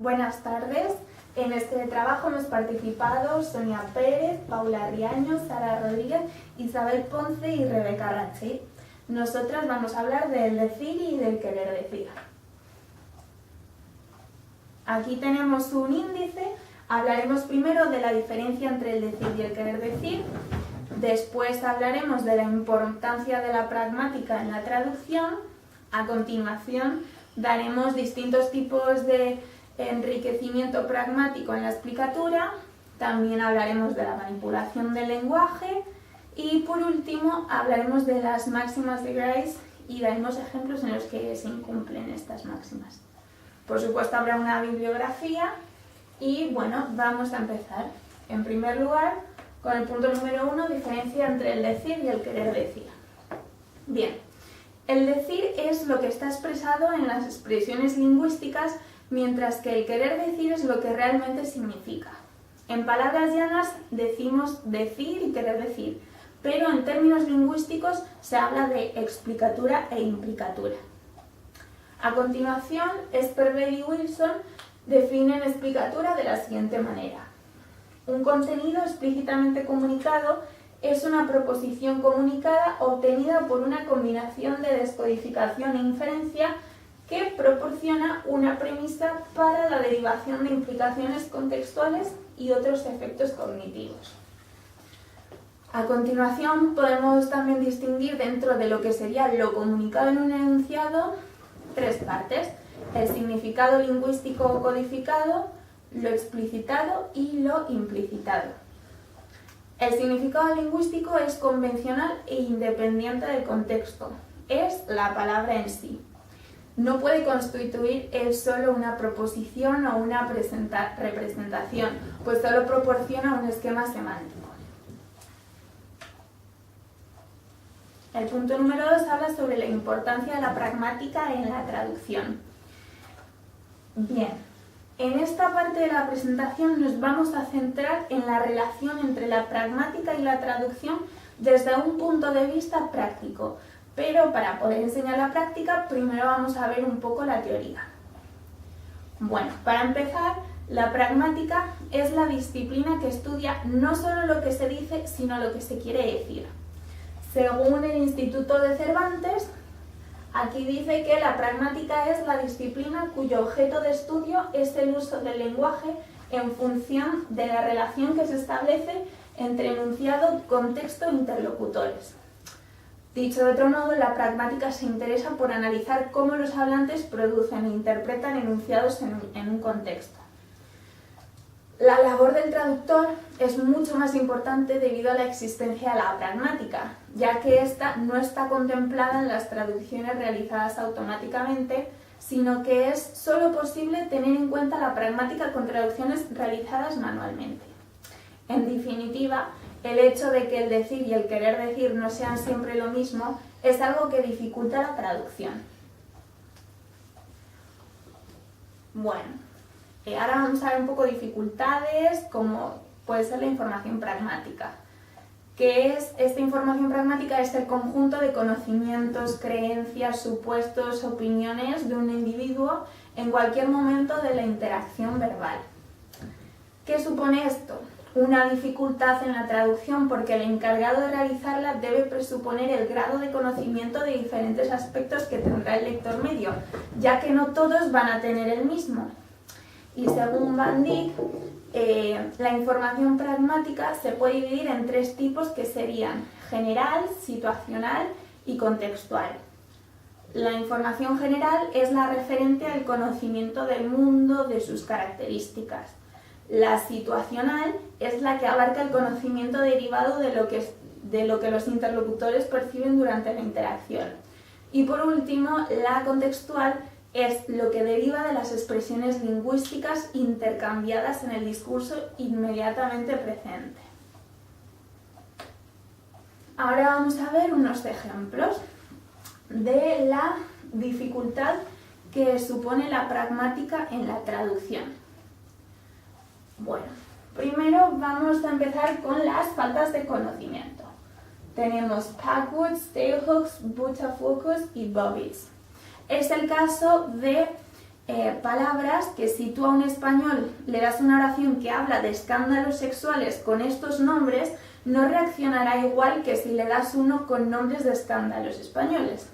Buenas tardes. En este trabajo hemos participado Sonia Pérez, Paula Riaño, Sara Rodríguez, Isabel Ponce y Rebeca Rachi. Nosotras vamos a hablar del decir y del querer decir. Aquí tenemos un índice. Hablaremos primero de la diferencia entre el decir y el querer decir. Después hablaremos de la importancia de la pragmática en la traducción. A continuación daremos distintos tipos de enriquecimiento pragmático en la explicatura. También hablaremos de la manipulación del lenguaje. Y por último hablaremos de las máximas de Grace y daremos ejemplos en los que se incumplen estas máximas. Por supuesto habrá una bibliografía y bueno, vamos a empezar. En primer lugar, con el punto número 1, diferencia entre el decir y el querer decir. Bien, el decir es lo que está expresado en las expresiones lingüísticas, mientras que el querer decir es lo que realmente significa. En palabras llanas decimos decir y querer decir, pero en términos lingüísticos se habla de explicatura e implicatura. A continuación, Sperber y Wilson definen explicatura de la siguiente manera. Un contenido explícitamente comunicado es una proposición comunicada obtenida por una combinación de descodificación e inferencia que proporciona una premisa para la derivación de implicaciones contextuales y otros efectos cognitivos. A continuación, podemos también distinguir dentro de lo que sería lo comunicado en un enunciado tres partes: el significado lingüístico codificado, lo explicitado y lo implicitado. El significado lingüístico es convencional e independiente del contexto, es la palabra en sí. No puede constituir él solo una proposición o una representación, pues solo proporciona un esquema semántico. El punto número 2 habla sobre la importancia de la pragmática en la traducción. Bien, en esta parte de la presentación nos vamos a centrar en la relación entre la pragmática y la traducción desde un punto de vista práctico. Pero para poder enseñar la práctica, primero vamos a ver un poco la teoría. Bueno, para empezar, la pragmática es la disciplina que estudia no solo lo que se dice, sino lo que se quiere decir. Según el Instituto de Cervantes, aquí dice que la pragmática es la disciplina cuyo objeto de estudio es el uso del lenguaje en función de la relación que se establece entre enunciado, contexto e interlocutores. Dicho de otro modo, la pragmática se interesa por analizar cómo los hablantes producen e interpretan enunciados en un contexto. La labor del traductor es mucho más importante debido a la existencia de la pragmática, ya que ésta no está contemplada en las traducciones realizadas automáticamente, sino que es solo posible tener en cuenta la pragmática con traducciones realizadas manualmente. En definitiva, el hecho de que el decir y el querer decir no sean siempre lo mismo es algo que dificulta la traducción. Bueno, ahora vamos a ver un poco dificultades, como puede ser la información pragmática. ¿Qué es esta información pragmática? Es el conjunto de conocimientos, creencias, supuestos, opiniones de un individuo en cualquier momento de la interacción verbal. ¿Qué supone esto? Una dificultad en la traducción porque el encargado de realizarla debe presuponer el grado de conocimiento de diferentes aspectos que tendrá el lector medio, ya que no todos van a tener el mismo. Y según Van Dijk, la información pragmática se puede dividir en tres tipos que serían general, situacional y contextual. La información general es la referente al conocimiento del mundo, de sus características. La situacional es la que abarca el conocimiento derivado de lo que los interlocutores perciben durante la interacción. Y por último, la contextual es lo que deriva de las expresiones lingüísticas intercambiadas en el discurso inmediatamente presente. Ahora vamos a ver unos ejemplos de la dificultad que supone la pragmática en la traducción. Bueno, primero vamos a empezar con las faltas de conocimiento. Tenemos Packwoods, Tailhooks, Butterfocus y Bobbies. Es el caso de palabras que si tú a un español le das una oración que habla de escándalos sexuales con estos nombres, no reaccionará igual que si le das uno con nombres de escándalos españoles.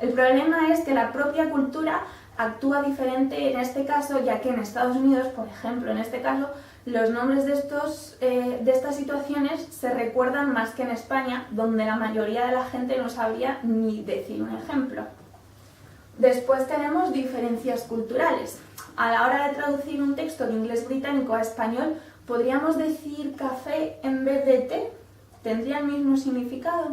El problema es que la propia cultura actúa diferente en este caso, ya que en Estados Unidos, por ejemplo, en este caso, los nombres de estas situaciones se recuerdan más que en España, donde la mayoría de la gente no sabría ni decir un ejemplo. Después tenemos diferencias culturales. A la hora de traducir un texto de inglés británico a español, ¿podríamos decir café en vez de té? ¿Tendría el mismo significado?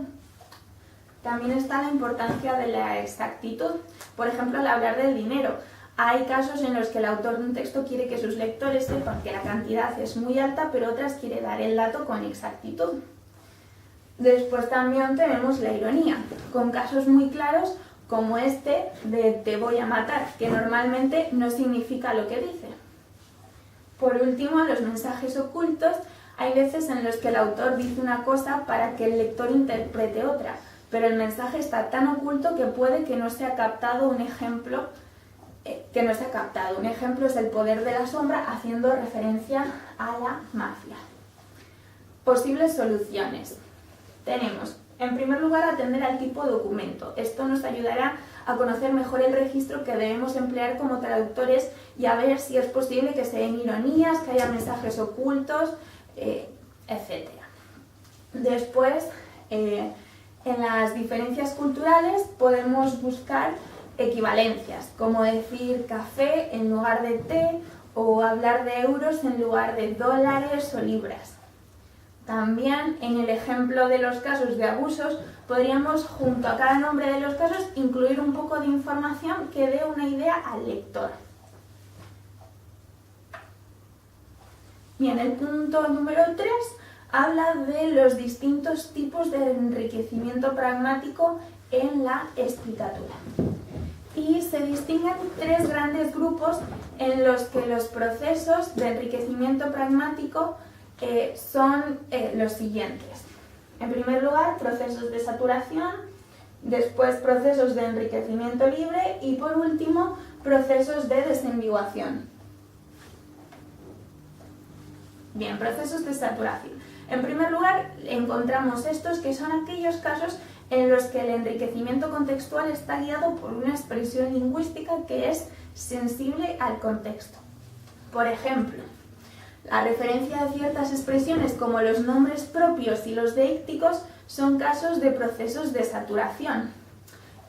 También está la importancia de la exactitud. Por ejemplo, al hablar del dinero, hay casos en los que el autor de un texto quiere que sus lectores sepan que la cantidad es muy alta, pero otras quiere dar el dato con exactitud. Después también tenemos la ironía, con casos muy claros como este de te voy a matar, que normalmente no significa lo que dice. Por último, los mensajes ocultos. Hay veces en los que el autor dice una cosa para que el lector interprete otra, pero el mensaje está tan oculto que puede que no se ha captado un ejemplo. Un ejemplo es El poder de la sombra, haciendo referencia a la mafia. Posibles soluciones. Tenemos, en primer lugar, atender al tipo de documento. Esto nos ayudará a conocer mejor el registro que debemos emplear como traductores y a ver si es posible que se den ironías, que haya mensajes ocultos, etc. Después, en las diferencias culturales podemos buscar equivalencias, como decir café en lugar de té o hablar de euros en lugar de dólares o libras. También en el ejemplo de los casos de abusos podríamos, junto a cada nombre de los casos, incluir un poco de información que dé una idea al lector. Bien, el punto número 3 habla de los distintos tipos de enriquecimiento pragmático en la explicatura. Y se distinguen 3 grandes grupos en los que los procesos de enriquecimiento pragmático son los siguientes. En primer lugar, procesos de saturación, después procesos de enriquecimiento libre y por último, procesos de desambiguación. Bien, procesos de saturación. En primer lugar, encontramos estos que son aquellos casos en los que el enriquecimiento contextual está guiado por una expresión lingüística que es sensible al contexto. Por ejemplo, la referencia a ciertas expresiones como los nombres propios y los deícticos son casos de procesos de saturación.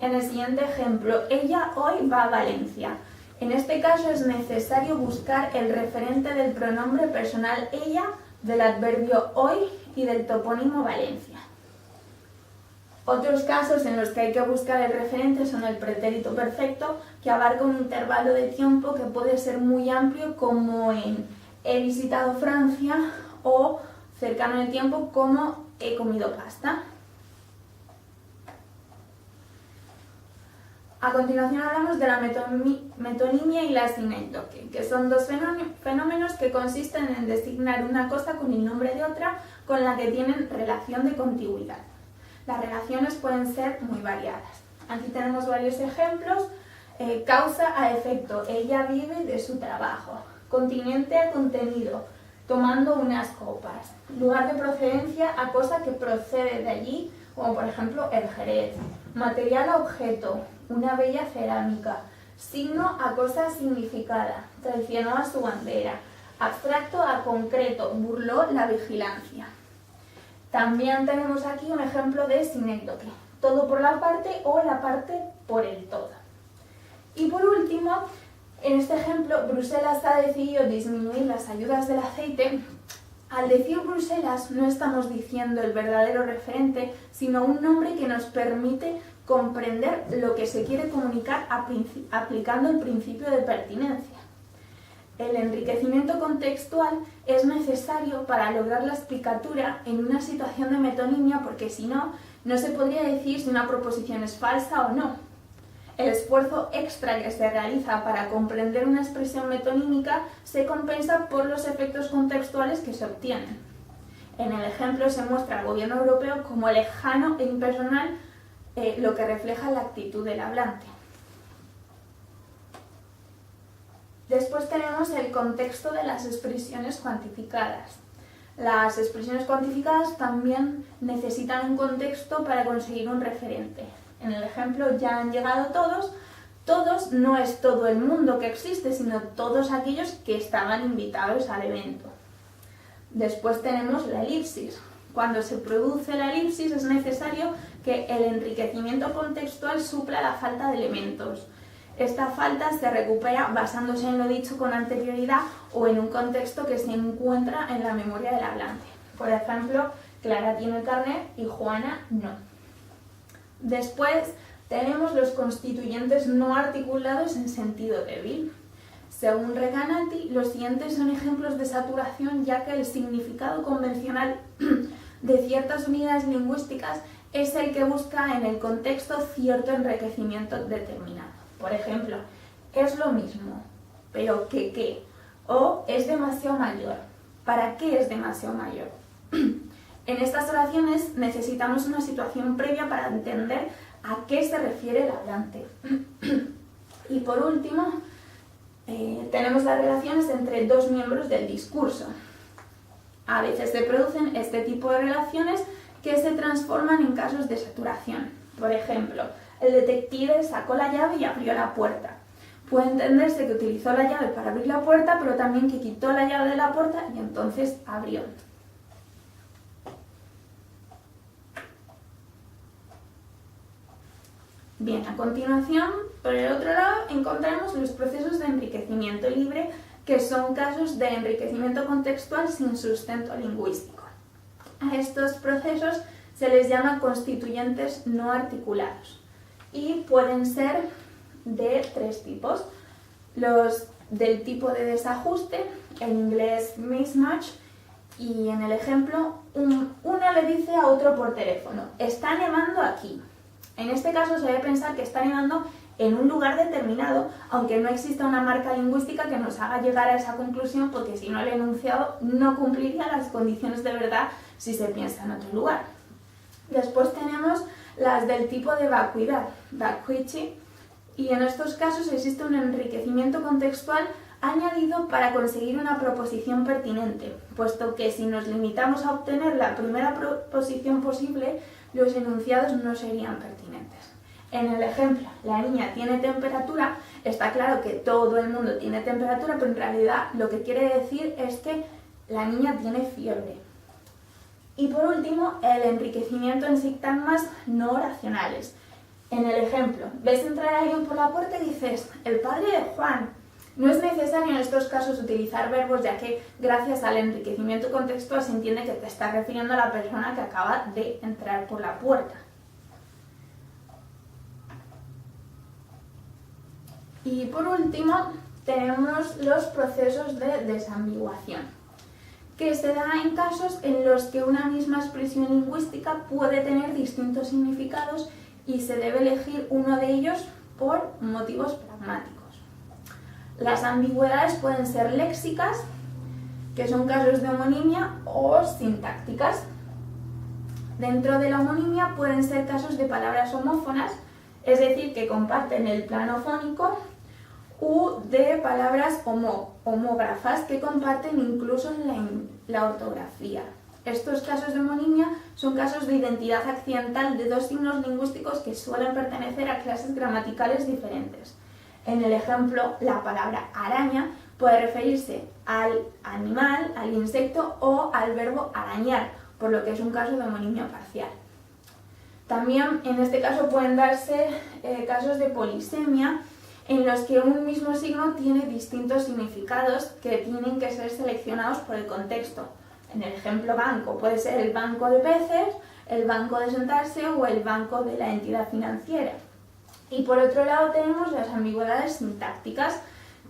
En el siguiente ejemplo, ella hoy va a Valencia. En este caso es necesario buscar el referente del pronombre personal ella, del adverbio hoy y del topónimo Valencia. Otros casos en los que hay que buscar el referente son el pretérito perfecto, que abarca un intervalo de tiempo que puede ser muy amplio, como en he visitado Francia, o cercano en el tiempo como he comido pasta. A continuación hablamos de la metonimia y la sinécdoque, que son 2 fenómenos que consisten en designar una cosa con el nombre de otra con la que tienen relación de contigüidad. Las relaciones pueden ser muy variadas. Aquí tenemos varios ejemplos. Causa a efecto, ella vive de su trabajo. Continente a contenido, tomando unas copas. Lugar de procedencia a cosa que procede de allí, como por ejemplo el Jerez. Material a objeto, una bella cerámica. Signo a cosa significada, traicionó a su bandera. Abstracto a concreto, burló la vigilancia. También tenemos aquí un ejemplo de sinécdoque, todo por la parte o la parte por el todo. Y por último, en este ejemplo, Bruselas ha decidido disminuir las ayudas del aceite. Al decir Bruselas no estamos diciendo el verdadero referente, sino un nombre que nos permite comprender lo que se quiere comunicar aplicando el principio de pertinencia. El enriquecimiento contextual es necesario para lograr la explicatura en una situación de metonimia, porque si no, no se podría decir si una proposición es falsa o no. El esfuerzo extra que se realiza para comprender una expresión metonímica se compensa por los efectos contextuales que se obtienen. En el ejemplo se muestra al gobierno europeo como lejano e impersonal, lo que refleja la actitud del hablante. Después tenemos el contexto de las expresiones cuantificadas. Las expresiones cuantificadas también necesitan un contexto para conseguir un referente. En el ejemplo ya han llegado todos. Todos no es todo el mundo que existe, sino todos aquellos que estaban invitados al evento. Después tenemos la elipsis. Cuando se produce la elipsis es necesario que el enriquecimiento contextual supla la falta de elementos. Esta falta se recupera basándose en lo dicho con anterioridad o en un contexto que se encuentra en la memoria del hablante. Por ejemplo, Clara tiene carnet y Juana no. Después tenemos los constituyentes no articulados en sentido débil. Según Recanati, los siguientes son ejemplos de saturación, ya que el significado convencional de ciertas unidades lingüísticas es el que busca en el contexto cierto enriquecimiento determinado. Por ejemplo, es lo mismo, pero que qué, o es demasiado mayor. ¿Para qué es demasiado mayor? En estas oraciones necesitamos una situación previa para entender a qué se refiere el hablante. Y por último, tenemos las relaciones entre dos miembros del discurso. A veces se producen este tipo de relaciones que se transforman en casos de saturación. Por ejemplo, el detective sacó la llave y abrió la puerta. Puede entenderse que utilizó la llave para abrir la puerta, pero también que quitó la llave de la puerta y entonces abrió. Bien, a continuación, por el otro lado, encontramos los procesos de enriquecimiento libre, que son casos de enriquecimiento contextual sin sustento lingüístico. A estos procesos se les llama constituyentes no articulados y pueden ser de tres tipos. Los del tipo de desajuste, en inglés mismatch, y en el ejemplo, uno le dice a otro por teléfono, está nevando aquí. En este caso se debe pensar que está nevando en un lugar determinado, aunque no exista una marca lingüística que nos haga llegar a esa conclusión, porque si no el enunciado no cumpliría las condiciones de verdad si se piensa en otro lugar. Después tenemos las del tipo de vacuidad, vacuity, y en estos casos existe un enriquecimiento contextual añadido para conseguir una proposición pertinente, puesto que si nos limitamos a obtener la primera proposición posible, los enunciados no serían pertinentes. En el ejemplo, la niña tiene temperatura, está claro que todo el mundo tiene temperatura, pero en realidad lo que quiere decir es que la niña tiene fiebre. Y por último, el enriquecimiento en sintagmas no oracionales. En el ejemplo, ves entrar a alguien por la puerta y dices, el padre de Juan. No es necesario en estos casos utilizar verbos, ya que gracias al enriquecimiento contextual se entiende que te estás refiriendo a la persona que acaba de entrar por la puerta. Y por último, tenemos los procesos de desambiguación, que se da en casos en los que una misma expresión lingüística puede tener distintos significados y se debe elegir uno de ellos por motivos pragmáticos. Las ambigüedades pueden ser léxicas, que son casos de homonimia, o sintácticas. Dentro de la homonimia pueden ser casos de palabras homófonas, es decir, que comparten el plano fónico, u de palabras homógrafas que comparten incluso la ortografía. Estos casos de homonimia son casos de identidad accidental de dos signos lingüísticos que suelen pertenecer a clases gramaticales diferentes. En el ejemplo, la palabra araña puede referirse al animal, al insecto o al verbo arañar, por lo que es un caso de homonimia parcial. También en este caso pueden darse casos de polisemia, en los que un mismo signo tiene distintos significados que tienen que ser seleccionados por el contexto. En el ejemplo banco puede ser el banco de peces, el banco de sentarse o el banco de la entidad financiera. Y por otro lado tenemos las ambigüedades sintácticas,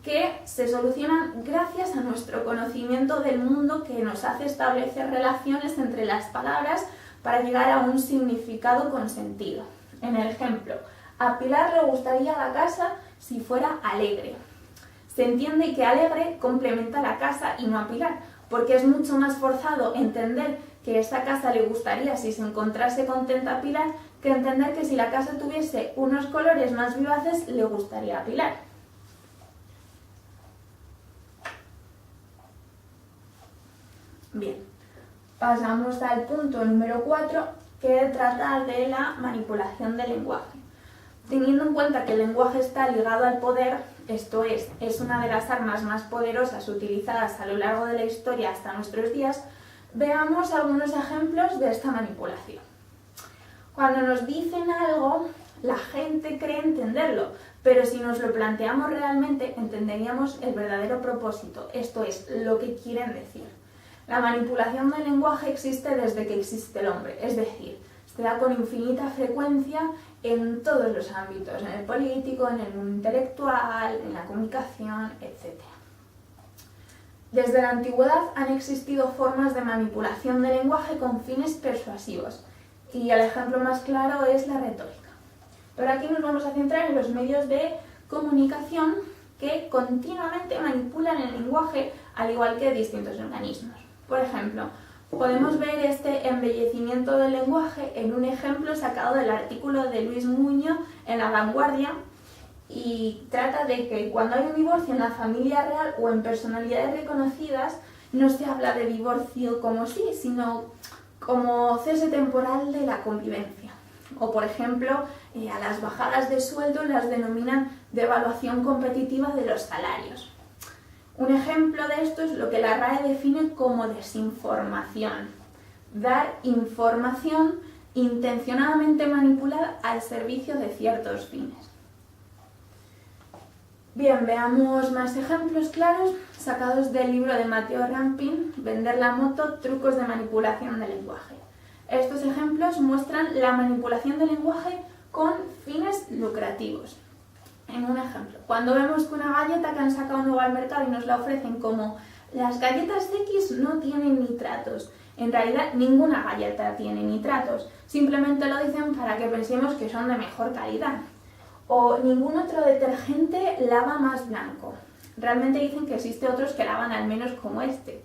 que se solucionan gracias a nuestro conocimiento del mundo, que nos hace establecer relaciones entre las palabras para llegar a un significado con sentido. En el ejemplo, a Pilar le gustaría la casa si fuera alegre. Se entiende que alegre complementa la casa y no a Pilar, porque es mucho más forzado entender que esta casa le gustaría si se encontrase contenta a Pilar, que entender que si la casa tuviese unos colores más vivaces le gustaría a Pilar. Bien, pasamos al punto número 4, que trata de la manipulación del lenguaje. Teniendo en cuenta que el lenguaje está ligado al poder, esto es una de las armas más poderosas utilizadas a lo largo de la historia hasta nuestros días, veamos algunos ejemplos de esta manipulación. Cuando nos dicen algo, la gente cree entenderlo, pero si nos lo planteamos realmente, entenderíamos el verdadero propósito, esto es, lo que quieren decir. La manipulación del lenguaje existe desde que existe el hombre, es decir, se da con infinita frecuencia en todos los ámbitos, en el político, en el mundo intelectual, en la comunicación, etc. Desde la antigüedad han existido formas de manipulación del lenguaje con fines persuasivos, y el ejemplo más claro es la retórica. Pero aquí nos vamos a centrar en los medios de comunicación que continuamente manipulan el lenguaje, al igual que distintos organismos. Por ejemplo, podemos ver este embellecimiento del lenguaje en un ejemplo sacado del artículo de Luis Muñoz en La Vanguardia, y trata de que cuando hay un divorcio en la familia real o en personalidades reconocidas, no se habla de divorcio como sí, sino como cese temporal de la convivencia. O, por ejemplo, a las bajadas de sueldo las denominan devaluación competitiva de los salarios. Un ejemplo de esto es lo que la RAE define como desinformación. Dar información intencionadamente manipulada al servicio de ciertos fines. Bien, veamos más ejemplos claros sacados del libro de Matteo Rampin, Vender la moto, trucos de manipulación del lenguaje. Estos ejemplos muestran la manipulación del lenguaje con fines lucrativos. En un ejemplo, cuando vemos que una galleta que han sacado nuevo al mercado y nos la ofrecen como las galletas X no tienen nitratos. En realidad ninguna galleta tiene nitratos, simplemente lo dicen para que pensemos que son de mejor calidad. O ningún otro detergente lava más blanco. Realmente dicen que existen otros que lavan al menos como este.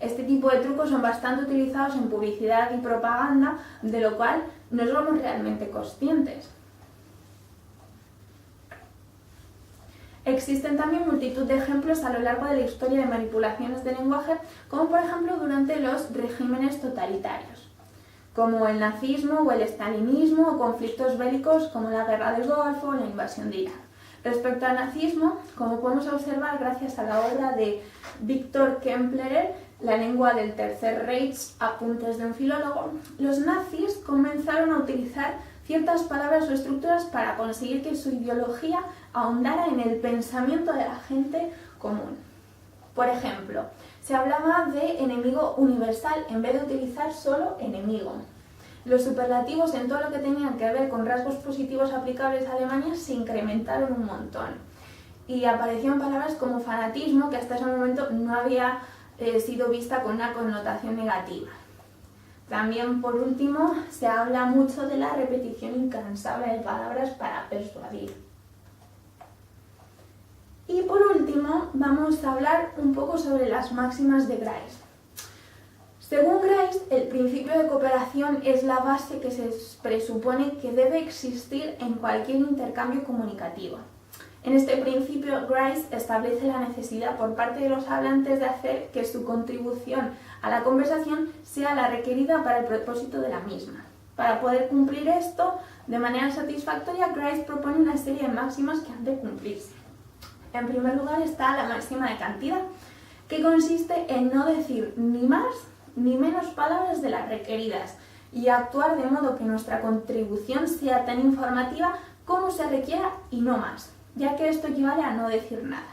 Este tipo de trucos son bastante utilizados en publicidad y propaganda, de lo cual no somos realmente conscientes. Existen también multitud de ejemplos a lo largo de la historia de manipulaciones de lenguaje, como por ejemplo durante los regímenes totalitarios, como el nazismo o el stalinismo, o conflictos bélicos como la guerra del Golfo o la invasión de Irak. Respecto al nazismo, como podemos observar gracias a la obra de Viktor Kempler, La lengua del Tercer Reich, apuntes de un filólogo, los nazis comenzaron a utilizar ciertas palabras o estructuras para conseguir que su ideología ahondara en el pensamiento de la gente común. Por ejemplo, se hablaba de enemigo universal en vez de utilizar solo enemigo. Los superlativos en todo lo que tenían que ver con rasgos positivos aplicables a Alemania se incrementaron un montón. Y aparecieron palabras como fanatismo, que hasta ese momento no había sido vista con una connotación negativa. También, por último, se habla mucho de la repetición incansable de palabras para persuadir. Y por último, vamos a hablar un poco sobre las máximas de Grice. Según Grice, el principio de cooperación es la base que se presupone que debe existir en cualquier intercambio comunicativo. En este principio, Grice establece la necesidad por parte de los hablantes de hacer que su contribución a la conversación sea la requerida para el propósito de la misma. Para poder cumplir esto de manera satisfactoria, Grice propone una serie de máximas que han de cumplirse. En primer lugar está la máxima de cantidad, que consiste en no decir ni más ni menos palabras de las requeridas y actuar de modo que nuestra contribución sea tan informativa como se requiera y no más, ya que esto equivale a no decir nada.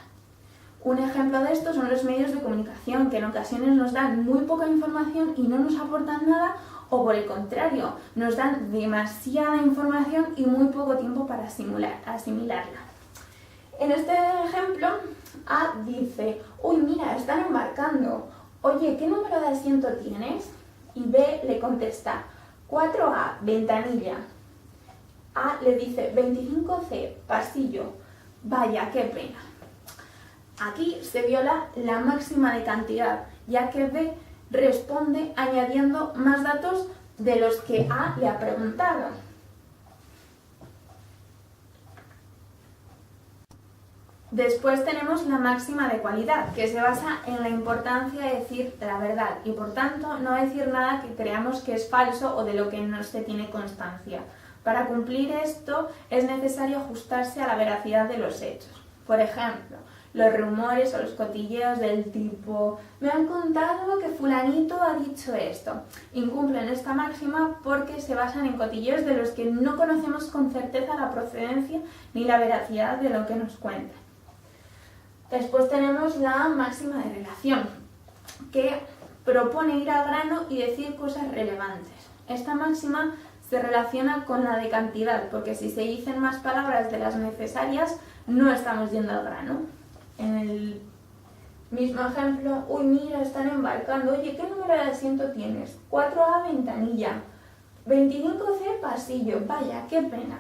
Un ejemplo de esto son los medios de comunicación, que en ocasiones nos dan muy poca información y no nos aportan nada, o por el contrario, nos dan demasiada información y muy poco tiempo para asimilarla. En este ejemplo, A dice: uy, mira, están embarcando. Oye, ¿qué número de asiento tienes? Y B le contesta: 4A, ventanilla. A le dice: 25C, pasillo. Vaya, qué pena. Aquí se viola la máxima de cantidad, ya que B responde añadiendo más datos de los que A le ha preguntado. Después tenemos la máxima de cualidad, que se basa en la importancia de decir la verdad y por tanto no decir nada que creamos que es falso o de lo que no se tiene constancia. Para cumplir esto es necesario ajustarse a la veracidad de los hechos. Por ejemplo, los rumores o los cotilleos del tipo «me han contado que fulanito ha dicho esto». Incumplen esta máxima porque se basan en cotilleos de los que no conocemos con certeza la procedencia ni la veracidad de lo que nos cuentan. Después tenemos la máxima de relación, que propone ir al grano y decir cosas relevantes. Esta máxima se relaciona con la de cantidad, porque si se dicen más palabras de las necesarias, no estamos yendo al grano. En el mismo ejemplo, uy, mira, están embarcando, oye, ¿qué número de asiento tienes? 4A ventanilla, 25C pasillo, vaya, qué pena.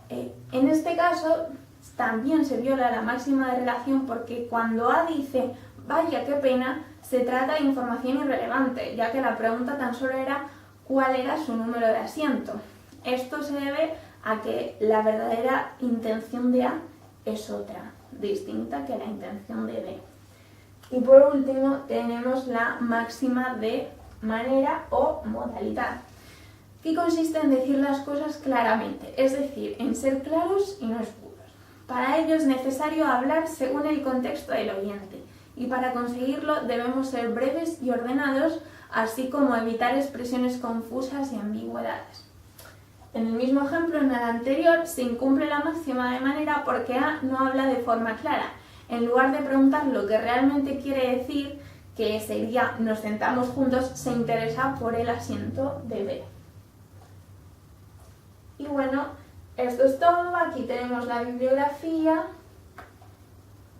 En este caso, también se viola la máxima de relación porque cuando A dice, vaya, qué pena, se trata de información irrelevante, ya que la pregunta tan solo era cuál era su número de asiento. Esto se debe a que la verdadera intención de A es otra, distinta que la intención de B. Y por último tenemos la máxima de manera o modalidad, que consiste en decir las cosas claramente, es decir, en ser claros y no escudos. Para ello es necesario hablar según el contexto del oyente y para conseguirlo debemos ser breves y ordenados, así como evitar expresiones confusas y ambigüedades. En el mismo ejemplo, en el anterior, se incumple la máxima de manera porque A no habla de forma clara. En lugar de preguntar lo que realmente quiere decir, que sería nos sentamos juntos, se interesa por el asiento de B. Y bueno, esto es todo, aquí tenemos la bibliografía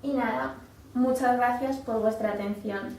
y nada, muchas gracias por vuestra atención.